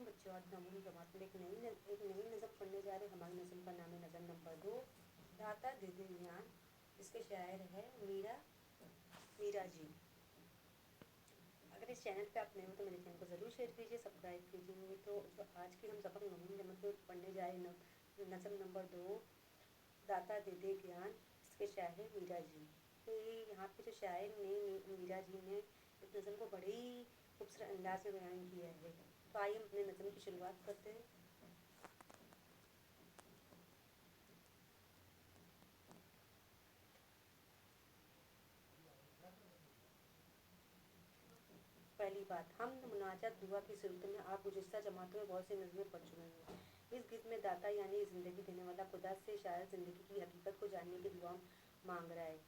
बच्चों, आज नवीं जमात में एक नई नज़म पढ़ने जा रहे हैं। हमारी नज़म का नाम है नज़म नंबर 2, दाता दे दे ज्ञान, जिसके शायर है मीरा जी। अगर इस चैनल पे आप नए हो तो मेरे चैनल को ज़रूर शेयर कीजिए, सब्सक्राइब कीजिए। तो जो आज की हम सबक नवीं जमात में पढ़ने जा रहे हैं नज़म नंबर 2, दाता दे दे ज्ञान, जिसके शायर है मीरा जी। तो ये यहाँ पे जो शायर ने मीरा जी ने इस नज़म को बड़े ही खूबसूरत अंदाज में बयान किया है। तो आइए हम अपने नज़म की शुरुआत करते हैं। पहली बात, हम मुनाजात दुआ की सूरत में आप गुज़िश्ता जमातों में बहुत सी नज़में पढ़ चुके हैं। इस गीत में दाता यानी ज़िंदगी देने वाला खुदा से शायर ज़िंदगी की हकीकत को जानने की दुआ मांग रहा है।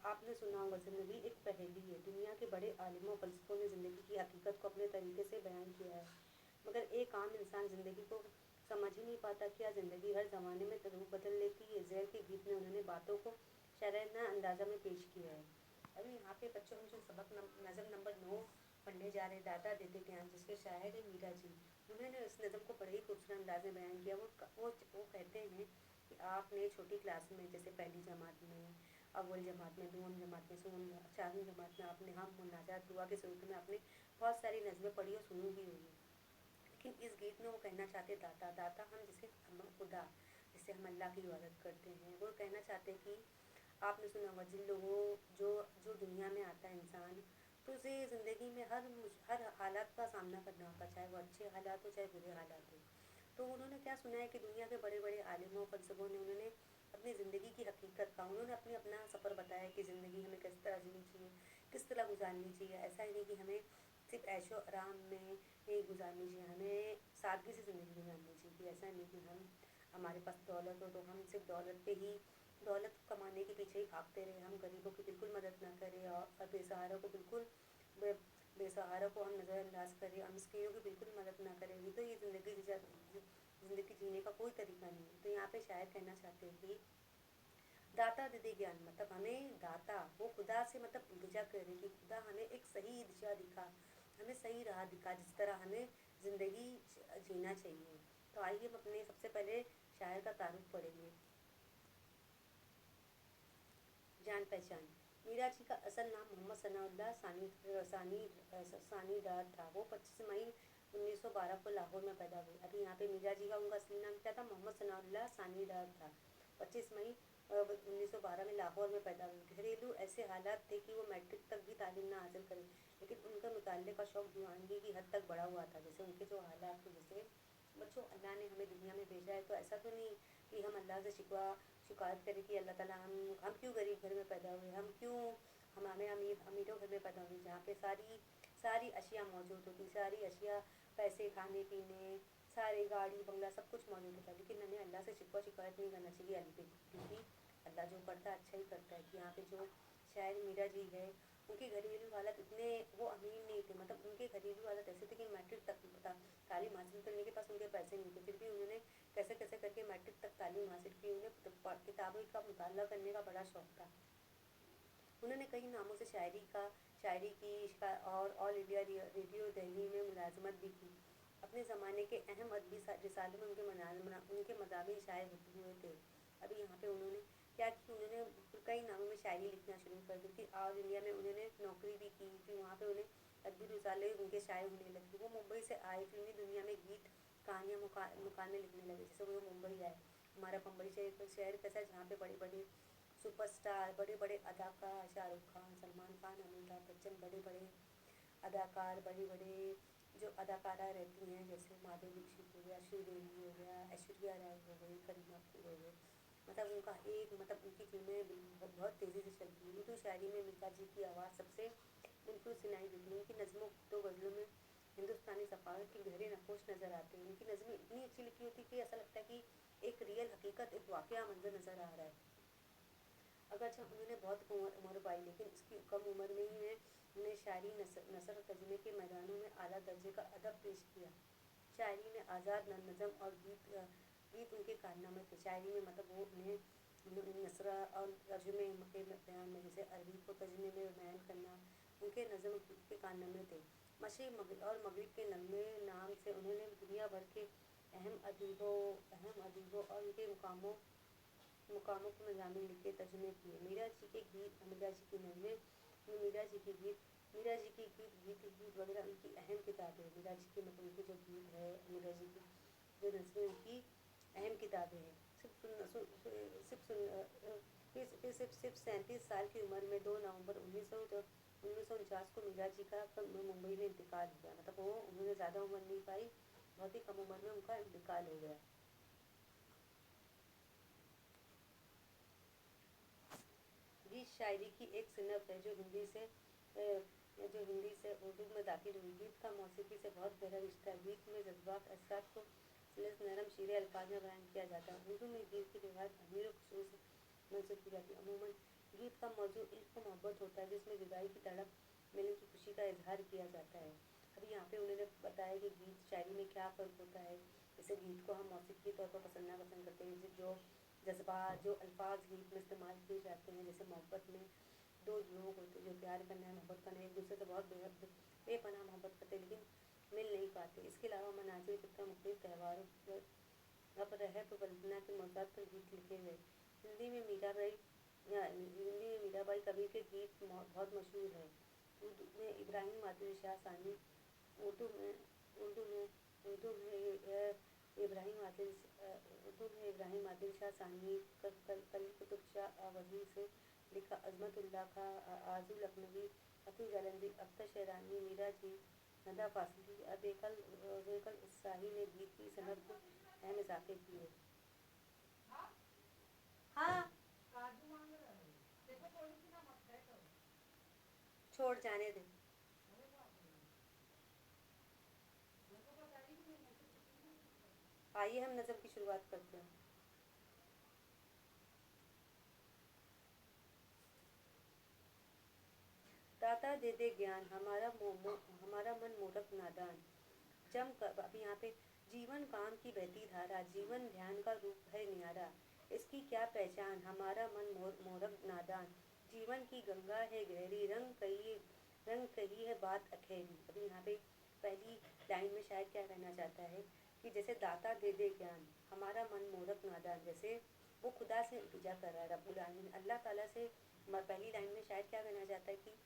आपने सुना होगा, ज़िंदगी एक पहेली है। दुनिया के बड़े आलिमों फ़लसफ़ों ने ज़िंदगी की हकीकत को अपने तरीके से बयान किया है, मगर एक आम इंसान ज़िंदगी को समझ ही नहीं पाता। क्या ज़िंदगी हर ज़माने में रूप बदल लेती है? ज़ैर के गीत में उन्होंने बातों को शायराना अंदाज़ा में पेश किया है। अभी यहाँ पे बच्चों हम जो सबक नज़म नंबर 9 पढ़ने जा रहे हैं, दाता देते ज्ञान, जिसके शायर है मीरा जी। उन्होंने इस नज़म को बड़े ही खूबसूरत अंदाज में बयान किया। वो कहते हैं कि आपने छोटी क्लास में, जैसे पहली जमात में, अव्वल जमात में, दूसरी जमात में, चारवीं जमात में आपने हम मुनाजात दुआ के सूरत में आपने बहुत सारी नज़में पढ़ी और सुनी भी होगी। लेकिन इस गीत में वो कहना चाहते दाता दाता, हम जिसे हम खुदा, जिसे हम अल्लाह की इबादत करते हैं, वो कहना चाहते कि आपने सुना होगा जिन लोगों जो जो दुनिया में आता है इंसान, तो उसे ज़िंदगी में हर हालात का सामना करना होता है, चाहे वो अच्छे हालात हो चाहे बुरे हालात हो। तो उन्होंने क्या सुना है कि दुनिया के बड़े बड़े आलिमों फ़लसफ़ों ने उन्होंने अपनी ज़िंदगी की हकीकत का उन्होंने अपना सफ़र बताया कि ज़िंदगी हमें किस तरह जीनी चाहिए, किस तरह गुजारनी चाहिए। ऐसा ही नहीं कि हमें सिर्फ ऐशो आराम में नहीं गुजारनी चाहिए, हमें सादगी से ज़िंदगी गुजारनी चाहिए। ऐसा नहीं कि हमारे पास दौलत हो तो हम सिर्फ दौलत कमाने के पीछे ही भागते रहे, हम गरीबों की बिल्कुल मदद ना करें और बेसहारा को बिल्कुल बेसहारा को हम नज़रअंदाज करें और मिस्किनों की बिल्कुल मदद ना करें। तो ये ज़िंदगी जीने का कोई तरीका नहीं है। तो यहाँ पे शायर कहना चाहते हैं कि दाता दे दे ज्ञान, मतलब हमें दाता वो खुदा से मतलब इल्तिजा करें कि खुदा हमें एक सही दिशा दिखा, हमें सही राह दिखा, जिस तरह हमें ज़िंदगी जीना चाहिए। तो आइए हम अपने सबसे पहले शायर का तारुफ पढ़ेंगे। जान पहचान, मीरा जी का असल नाम मोहम्मद सनाउल्लाह सानी डार था। वो 25 मई 1912 को लाहौर में पैदा हुए। अभी यहाँ पे मीरा जी का उनका असली नाम क्या था? मोहम्मद सनाउल्लाह सानी डार था। 25 मई 1912 में लाहौर में पैदा हुए। घरेलू ऐसे हालात थे कि वो मैट्रिक तक भी तालीम ना हासिल करें, लेकिन उनका मुताले का शौक़ दीवानगी की हद तक बढ़ा हुआ था। जैसे उनके जो हालात थे, जैसे बच्चों अल्लाह ने हमें दुनिया में भेजा है, तो ऐसा तो नहीं कि हम अल्लाह से शिकायत करें कि अल्लाह ताला हम क्यों गरीब घर में पैदा हुए, हम क्यों हमें अमीरों घर में पैदा हुए, जहाँ पे सारी सारी अशिया मौजूद होती, सारी अशिया, पैसे, खाने पीने, सारे गाड़ी बंगला सब कुछ मौजूद होता है। लेकिन हमें अल्लाह से शिकायत नहीं करना चाहिए, क्योंकि अल्लाह जो करता है अच्छा ही करता है। कि यहाँ पे जो शायर मीरा जी है, उनके घरेलू हालत इतने वो अमीर नहीं थे, मतलब उनके घरेलू हालत ऐसे थे कि मैट्रिक तक तालीम हासिल करने के पास उनके पैसे नहीं थे, फिर भी उन्होंने कैसे कैसे करके मैट्रिक तक तालीम हासिल की। उन्हें किताबों का मुताला करने का बड़ा शौक़ था। उन्होंने कई नामों से शायरी की और ऑल इंडिया रेडियो दिल्ली में मुलाजमत भी की। अपने ज़माने के अहम अदबी रिसालों में उनके मज़ामी शायर हुए थे। अभी यहाँ पे उन्होंने क्या कि उन्होंने कई नामों में शायरी लिखना शुरू कर दी थी। ऑल इंडिया में उन्होंने नौकरी भी की, फिर वहाँ पे उन्हें अदबी रिसाले उनके शायर होने लगे। वो मुंबई से आए, फिल्मी दुनिया में गीत कहानियाँ मुकाने लिखने लगे। जैसे वो मुंबई आए, हमारा बम्बई शहर कैसा है, जहाँ पे बड़े बड़े सुपरस्टार, बड़े बड़े अदाकार, शाहरुख खान, सलमान खान, अमिताभ बच्चन, बड़े बड़े अदाकार, बड़े बड़े जो अदाकारा रहती हैं, जैसे माधुरी दीक्षित हो गया, श्रीदेवी हो गया, ऐश्वर्या राय हो गई, करीना कपूर हो गई। मतलब उनका उनकी फिल्में बहुत तेज़ी से चलती हैं। उर्दू शायरी में मीरा जी की आवाज़ सबसे बिल्कुल सुनाई देती है। उनकी नज़मों तो गज़लों में हिंदुस्तानी सफ़ावत के गहरे नकोश नज़र आते हैं। उनकी नज़में इतनी अच्छी लिखी होती है कि ऐसा लगता है कि एक रियल हकीकत, एक वाक़या मंजर नज़र आ रहा है। अगरचे उन्होंने बहुत उम्र पाई, लेकिन इसकी कम उम्र में ही उन्हें शायरी नसर तर्जमे के मैदानों में आला दर्जे का अदब पेश किया। शायरी में आज़ाद नज़म और गीत उनके कारनामे थे। शायरी में मतलब वो उन्हें नसरा और तर्जुमे के बयान में, जैसे अरबी को तर्जुमे में बयान करना, उनके नज़म के कारनामे थे। मशरिक़ और मगरिब के नगमे नाम से उन्होंने दुनिया दुनिया भर के अहम अदीबों और उनके मुकामों के मज़ामीन लिखे, तर्जुमे किए। मीरा जी के गीत, मीरा जी की नज़में, मीरा जी की गीत वगैरह उनकी अहम किताबें हैं। मीरा जी के मतलब उनके जो गीत है, मीरा जी की जो नज़में, उनकी अहम किताबें हैं। फिर सिर्फ 37 साल की उम्र में 2 नवंबर 1949 को मीरा जी का मुंबई में इंतकाल हो गया। मतलब वो उन्होंने ज़्यादा उम्र नहीं पाई, बहुत ही कम उम्र में उनका इंतकाल हो गया। गीत शायरी की एक सिनफ है जो हिंदी से उर्दू में दाखिल हुई। गीत का मौसीकी से बहुत गहरा रिश्ता है। गीत में जज्बात एहसास को सलीस नरम शीरे अल्फाज में बयान किया जाता है। उर्दू में गीत की रिवायत अमीर और खुशबू से मंसूब की जाती है। अमूमन गीत का मौजू इश्क व मोहब्बत होता है, जिसमें जुदाई की तड़प, मिलने की खुशी का इजहार किया जाता है। अभी यहाँ पे उन्होंने बताया कि गीत शायरी में क्या फ़र्क होता है। जैसे गीत को हम मौसीकी के तौर पर पसंद करते हैं, जैसे जो जज्बात, जो अल्फाज गीत में इस्तेमाल किए जाते हैं, जैसे मोहब्बत में दो लोग होते हैं जो प्यार करना है, मोहब्बत करना है, एक दूसरे से बहुत बेपनाह मोहब्बत करते हैं लेकिन मिल नहीं पाते। इसके अलावा मनाजिर फिक्र मुख्तलिफ त्योहारों पर अब रह तो वल्दना के मौज़ूद पर गीत लिखे गए। हिंदी में मीराबाई कबीर के गीत बहुत मशहूर है। उर्दू में इब्राहिम आदिल शाह सानी, उर्दू में उर्दू में उर्दू में इब्राहिम आदिल शाह सानी, कली कुतुब शाह वजीर से लिखा, अजमतुल्लाह खां, आजू लखनवी, अतुल जालंधरी, अख्तर शेरानी, मीरा जी, नदा फासली, अबेकल उत्साही ने गीत की सनत को अहम इजाफे किए। हाँ, छोड़ जाने दे। आइए हम नज़म की शुरुआत करते हैं। दाता दे दे ज्ञान, हमारा मन मूरख नादान। अभी यहाँ पे जीवन काम की बहती धारा, जीवन ध्यान का रूप है न्यारा। इसकी क्या पहचान, हमारा मन मोरख नादान। जीवन की गंगा है गहरी, रंग कही है बात अखेरी। अभी यहाँ पे पहली लाइन में शायद क्या कहना चाहता है कि जैसे दाता दे दे ज्ञान, हमारा मन मूरख नादान। जैसे वो खुदा से इल्तिजा कर रहा है, रब्बुल आलमीन अल्लाह ताला से। पहली लाइन में शायद क्या कहना चाहता है कि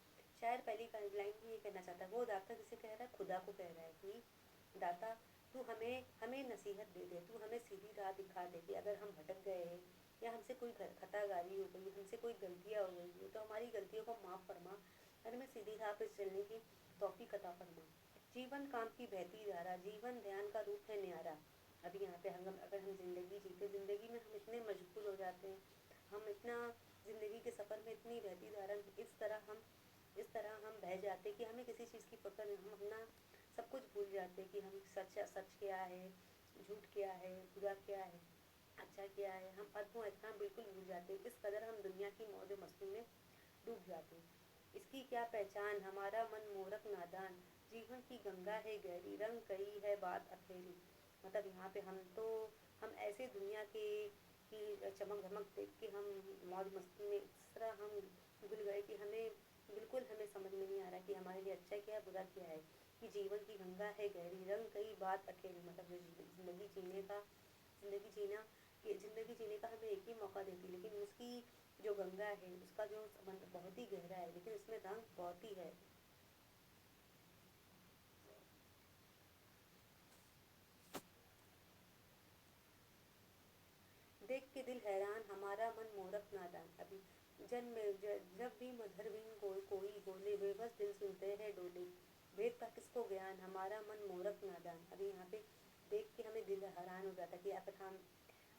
शायद पहली लाइन में ये कहना चाहता है, वो दाता किसे कह रहा है, खुदा को कह रहा है कि दाता तू हमें नसीहत दे दे, तू हमें सीधी राह दिखा दे कि अगर हम भटक गए हैं या हमसे कोई खतागारी हो गई, हमसे कोई गलतियाँ हो गई है, तो हमारी गलतियों को माफ़ फरमा और हमें सीधी राह पर चलने की तौफीक अता फरमा। जीवन काम की बहती धारा, जीवन ध्यान का रूप है न्यारा। अभी यहाँ पे अगर हम ज़िंदगी जीते, ज़िंदगी में हम इतने मशगूल हो जाते हैं, हम इतना ज़िंदगी के सफ़र में इतनी बहती धारा इस तरह हम बह जाते कि हमें किसी चीज़ की फ़िक्र नहीं, हम अपना सब कुछ भूल जाते कि हम सच क्या है, झूठ क्या है, बुरा क्या है, अच्छा क्या है। हम अदब एहतराम बिल्कुल भूल जाते, इस कदर हम दुनिया की मौज मस्ती में डूब जाते। इसकी क्या पहचान, हमारा मन मूरख नादान। जीवन की गंगा है गहरी, रंग कही है बात अखेरी। मतलब यहाँ पे हम ऐसे दुनिया की चमक धमक देख के हम मौज मस्ती में इस तरह हम भूल गए कि हमें समझ में नहीं आ रहा कि हमारे लिए अच्छा क्या है, बुरा क्या है। कि जीवन की गंगा है गहरी, रंग कई बात अकेली। मतलब जो ज़िंदगी जीने का हमें एक ही मौका देती, लेकिन उसकी जो गंगा है उसका जो संबंध बहुत ही गहरा है, लेकिन उसमें रंग बहुत ही है। देख के दिल हैरान, हमारा मन मोरख नादान। अभी जब भी मधर बिन कोई बोले, बेबस दिल सुनते हैं डोले। भेद का किसको ज्ञान, हमारा मन मोरख नादान। अभी यहाँ पे देख के हमें दिल हैरान हो जाता है कि अगर हम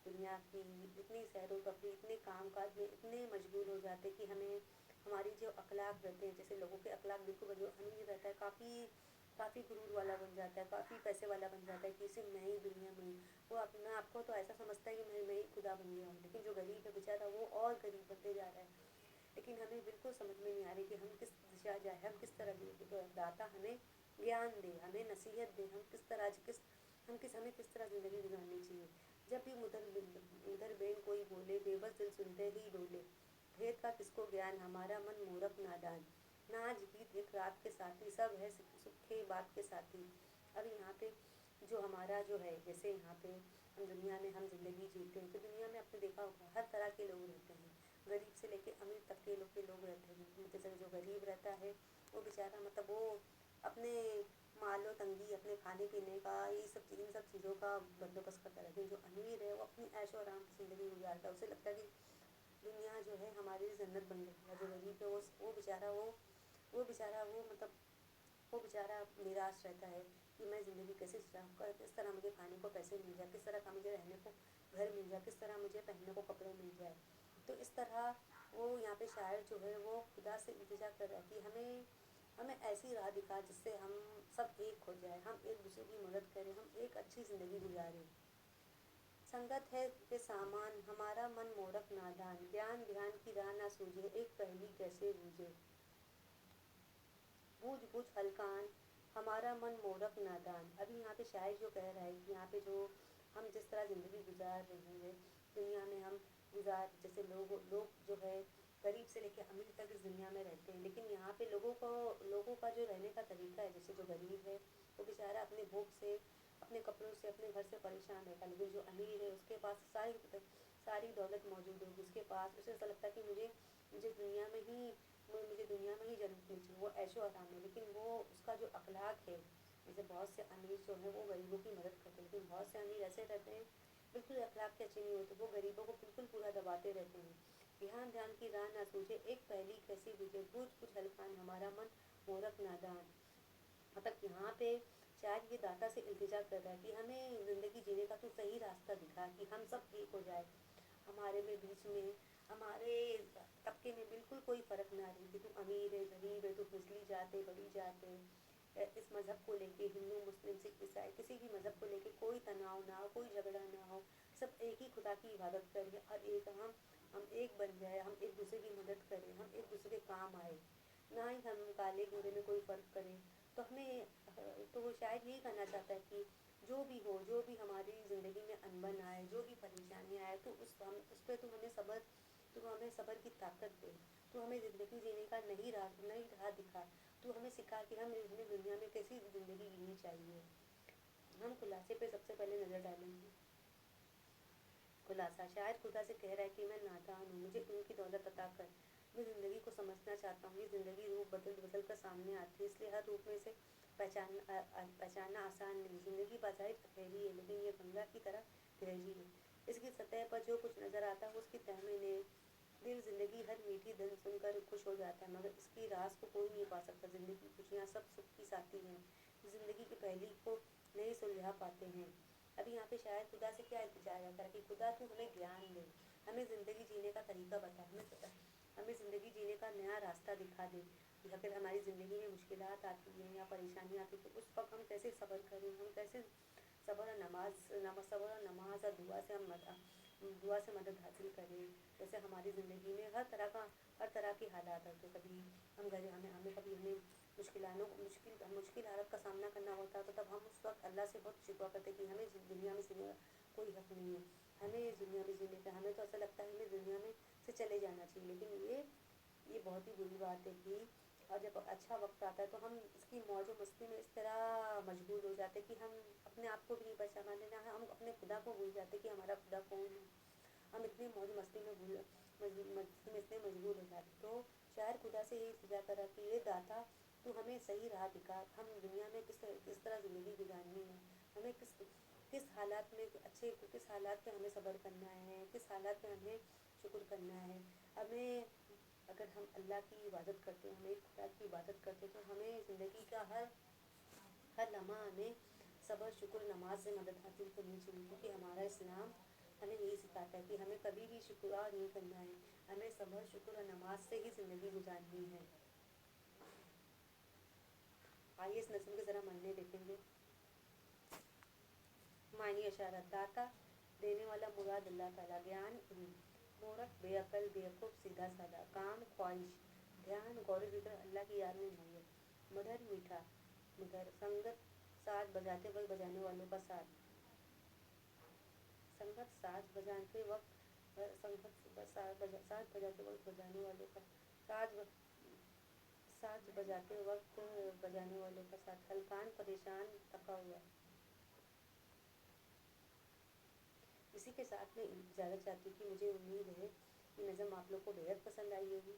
दुनिया की इतनी सैरो तफरी, इतने काम काज में इतने मशगूल हो जाते कि हमें हमारी जो अखलाक रहते हैं, जैसे लोगों के अखलाक बिल्कुल अमीर रहता है, काफ़ी गुरूर वाला बन जाता है, काफ़ी पैसे वाला बन जाता है कि सिर्फ मैं ही दुनिया में हूँ। वो अपना आपको तो ऐसा समझता है कि मैं ही खुदा बन गया हूँ, लेकिन जो गरीब है बेचारा वो और गरीब बनते जा रहा है। लेकिन हमें बिल्कुल समझ में नहीं आ रही कि हम किस दिशा जाए, हम किस तरह जिए। तो दाता हमें ज्ञान दे, हमें नसीहत दे, हमें किस तरह ज़िंदगी गुजारनी चाहिए। जब भी उधर बेन कोई बोले, बेबस दिल सुनते ही डोले। भेद का किसको ज्ञान, हमारा मन मूरख नादान। नाच गीत एक रात के साथी, सब है सुख के बात के साथी। अब यहाँ पे जो हमारा जो है, जैसे यहाँ पे हम दुनिया में हम ज़िंदगी जीते हैं, तो दुनिया में आपने देखा होगा हर तरह के लोग रहते हैं, गरीब से लेके अमीर तक के लोग रहते हैं। जैसे जो गरीब रहता है वो बेचारा मतलब वो अपने मालो तंगी, अपने खाने पीने का, ये सब इन सब चीज़ों का बंदोबस्त करता रहता है। जो अमीर है वो अपनी ऐशो आराम की ज़िंदगी गुजारता है, उसे लगता है कि दुनिया जो है हमारे लिए जन्नत बन गई है। जो गरीब है वो बेचारा वो मतलब वो बेचारा निराश रहता है कि मैं ज़िंदगी कैसे चलाऊँ, किस तरह मुझे खाने को पैसे मिल जाए, किस तरह का मुझे रहने को घर मिल जाए, किस तरह मुझे पहनने को कपड़े मिल जाए। तो इस तरह वो यहाँ पे शायर जो है वो खुदा से इल्तिजा कर रहा है कि हमें ऐसी राह दिखा जिससे हम सब एक हो जाए, हम एक दूसरे की मदद करें, हम एक अच्छी ज़िंदगी गुजारें। संगत है के सामान हमारा मन मोरक नादान, ज्ञान ध्यान की राह ना सूझे, एक पहेली कैसे बूझे। बूझ बूझ हलकान हमारा मन मोरक नादान। अभी यहाँ पे शायर जो कह रहा है कि यहाँ पे जो हम जिस तरह ज़िंदगी गुजार रहे हैं दुनिया में, हम जैसे लोग जो है गरीब से लेकर अमीर तक इस दुनिया में रहते हैं, लेकिन यहाँ पे लोगों का जो रहने का तरीका है, जैसे जो गरीब है वो बेचारा अपने भूख से, अपने कपड़ों से, अपने घर से परेशान रहता है, लेकिन जो अमीर है उसके पास सारी दौलत मौजूद होगी उसके पास, उसे ऐसा लगता है कि मुझे दुनिया में ही जन्नत मिल चाहिए, वो ऐशो आराम है। लेकिन वो उसका जो अखलाक है, जैसे बहुत से अमीर जो है वो गरीबों की मदद करते हैं, लेकिन बहुत से अमीर ऐसे रहते हैं बिल्कुल अखलाक के अच्छे नहीं होते, वो गरीबों को बिल्कुल पूरा दबाते रहते हैं। ध्यान ध्यान की राह ना सूझे, एक पहली कैसी बुझे, बूझ कुछ हल्कान हमारा मन मोरक नादान। मतलब यहाँ पे शायद ये दाता से इल्तिजा कर रहा है कि हमें ज़िंदगी जीने का तू सही रास्ता दिखा, कि हम सब एक हो जाए, हमारे में बीच में हमारे तबके में बिल्कुल कोई फ़र्क ना रहे कि तू अमीर है गरीब है, तू निचली जात है बड़ी जात है। इस मज़हब को लेके हिंदू मुस्लिम सिख ईसाई किसी भी मज़हब को लेके कोई तनाव ना हो, कोई झगड़ा ना हो, सब एक ही खुदा की इबादत करें और हम एक बन जाए, हम एक दूसरे की मदद करें, हम एक दूसरे के काम आए, ना ही हम काले गोरे में कोई फ़र्क करें। तो तो वो शायद यही कहना चाहता है कि जो भी हो, जो भी हमारी ज़िंदगी में अनबन आए, जो भी परेशानी आए, तो उस पर तू हमें सब्र की ताकत दे, तू हमें ज़िंदगी जीने का नई राह दिखा, तू हमें सिखा कि हमें दुनिया में कैसी ज़िंदगी जीनी चाहिए। हम खुलासे पे सबसे पहले नज़र डालेंगे। खुलासा, शायद खुदा से कह रहा है कि मैं नादान हूँ, मुझे उनकी दौलत अता कर, मैं ज़िंदगी को समझना चाहता हूँ। ये ज़िंदगी रूप बदल बदल कर सामने आती है, इसलिए हर रूप में से पहचानना आसान नहीं। ज़िंदगी बाज़ाहिर अकेली है, लेकिन ये गंगा की तरह गहरी है। इसकी सतह पर जो कुछ नज़र आता है उसकी तह में ने दिल ज़िंदगी हर मीठी धन सुनकर खुश हो जाता है, मगर इसकी राज को कोई नहीं पा सकता। ज़िंदगी की खुशियाँ सब सुख की साथी हैं, ज़िंदगी की पहली को नहीं सुलझा पाते हैं। अभी यहाँ पे शायद खुदा से क्या इंतजार रहता है कि खुदा तू हमें ज्ञान दे, हमें ज़िंदगी जीने का तरीका बता, हमें ज़िंदगी जीने का नया रास्ता दिखा दे। या फिर हमारी ज़िंदगी में मुश्किलात आती हैं या परेशानियाँ आती हैं, तो उस वक्त हम कैसे सब्र करें, हम कैसे सब्र और नमाज और दुआ से मदद हासिल करें। जैसे हमारी ज़िंदगी में हर तरह के हालात आते, कभी हम घर हमें हमें कभी हमें मुश्किल हालत का सामना करना होता है, तो तब हम उस वक्त अल्लाह से बहुत शिकवा करते कि हमें दुनिया में जीने का कोई हक नहीं है, हमें इस दुनिया में जीने का, हमें तो ऐसा लगता है हमें दुनिया में से चले जाना चाहिए। लेकिन ये बहुत ही बुरी बात है कि और जब अच्छा वक्त आता है तो हम इसकी मौज और मस्ती में इस तरह मशगूल हो जाते कि हम अपने आप को भी नहीं पहचान लेना, हम अपने खुदा को भूल जाते कि हमारा खुदा कौन है। हम इतनी मौज मस्ती में इतने मशगूल हो जाते। तो शायर खुदा से यही इल्तिजा करा कि ये दाता तू हमें सही राह दिखा, हम दुनिया में किस तरह ज़िंदगी गुजारनी है, हमें किस हालात में हमें सब्र करना है, किस हालात में हमें शुक्र करना है। हमें अगर हम अल्लाह की इबादत करते हैं, हम एक खुदा की इबादत करते हैं, तो हमें ज़िंदगी का हर लम्हा हमें सब्र शुक्र नमाज से मदद हासिल करनी चाहिए, क्योंकि हमारा इस्लाम हमें यही सिखाता है कि हमें कभी भी शुक्र नहीं करना है, हमें सब्र शुक्र और नमाज से ही ज़िंदगी गुजारनी है। आइए इस नज़म के ज़रा मायने देखेंगे। मानी इशारा, दाता देने वाला मुराद अल्लाह ताला, ज्ञान मूरख बेअकल बेवकूफ़ सीधा साधा, काम ख्वाहिश, ध्यान गौर फिक्र अल्लाह की याद में मैयत, मधर मीठा मधर, संगत साज बजाते वक्त बजाने वालों का साथ, संगत साज बजाते वक्त साज बजाते वक्त बजाने वालों का साज साज बजाते वक्त बजाने वालों का साथ, हल्कान परेशान थका हुआ, اسی کے ساتھ میں اجازت چاہتی ہوں کہ مجھے امید ہے کہ نظم آپ لوگ کو بےحد پسند آئی ہوگی.